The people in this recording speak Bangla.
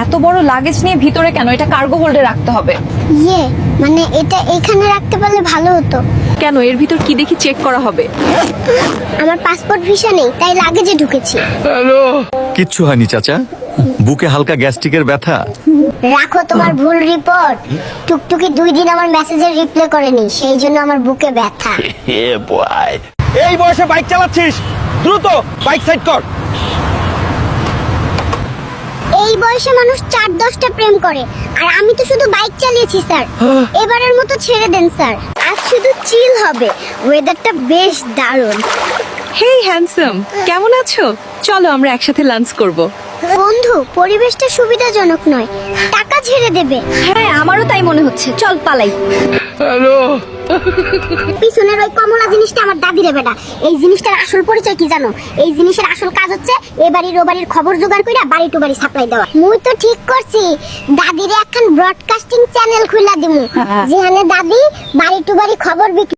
এত বড় লাগেজ নিয়ে ভিতরে কেন? এটা কার্গো হোল্ডে রাখতে হবে। ইয়ে মানে এটা এখানে রাখতে পারলে ভালো হতো। কেন? এর ভিতর কি দেখি চেক করা হবে? আমার পাসপোর্ট ভিসা নেই, তাই লাগেজে ঢুকেছি। কিচ্ছু হয়নি চাচা, বুকে হালকা গ্যাস্ট্রিকের ব্যথা। রাখো তোমার ভুল রিপোর্ট। টুকটুকি 2 দিন আমার মেসেজের রিপ্লাই করেনি, সেই জন্য আমার বুকে ব্যথা। এই বয়সে বাইক চালাচ্ছিস, দ্রুত বাইক সাইড কর। এই বয়সে মানুষ 4-10টা প্রেম করে, আর আমি তো শুধু বাইক চালিয়েছি স্যার। এবারের মতো ছেড়ে দেন স্যার, আজ শুধু চিল হবে। ওয়েদারটা বেশ দারুণ। হেই হ্যান্ডসাম, কেমন আছো? চলো আমরা একসাথে লাঞ্চ করব। বন্ধু, পরিবেশটা সুবিধাজনক নয়, টাকা ছেড়ে দেবে। হ্যাঁ, আমারও তাই মনে হচ্ছে। চল পালাই। পিছনের ওই কমলা জিনিসটা আমার দাদিরে বেটা। এই জিনিসটার আসল পরিচয় কি জানো? এই জিনিসের আসল কাজ হচ্ছে এ বাড়ির ও বাড়ির খবর জোগাড় কইরা বাড়ি টু বাড়ি সাপ্লাই দেওয়া। মুই তো ঠিক করছি, দাদিরে একখান ব্রডকাস্টিং চ্যানেল খুইলা দিমু, যেখানে দাদি বাড়ি টু বাড়ি খবর বিক্রি